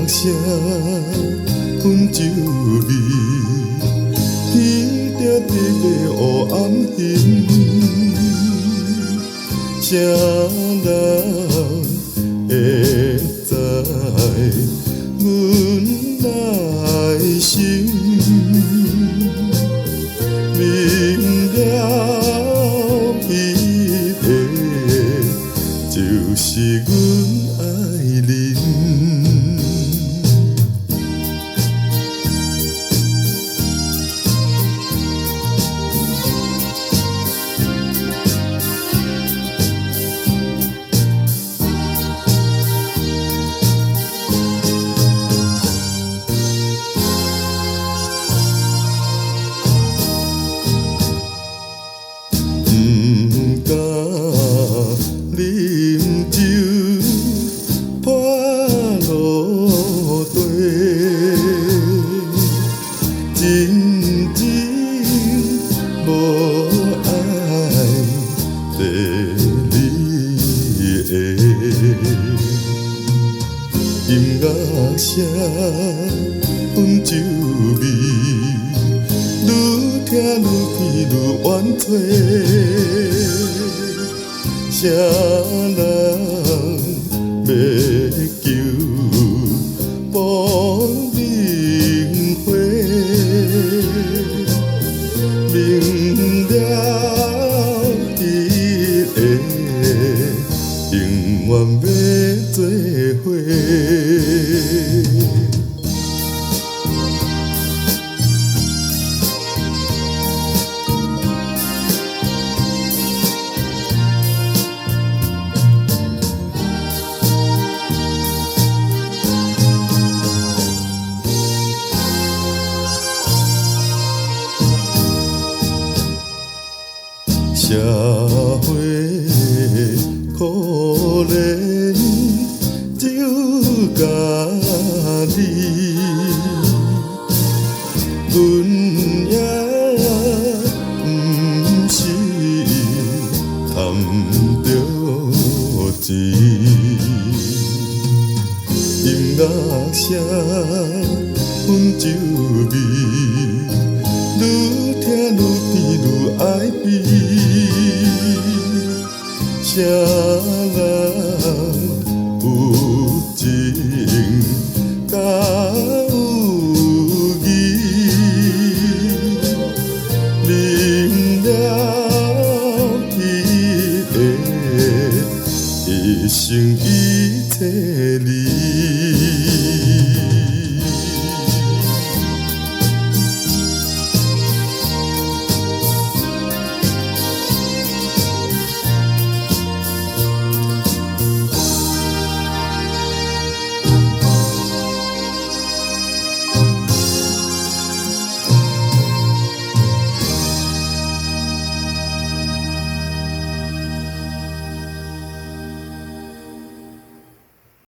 声温酒味，闻着地的黑暗云，谁人会知阮内心？明了彼个就是阮爱人。不敢啉酒破路地，真情无爱地你的音乐声温酒味。愈听愈甜愈怨嗟，谁人要求报明花？明了彼个永远要做伙。社会可怜，只有家己，阮也不是贪着钱，音乐声温酒味。愈听愈甜愈爱比，谁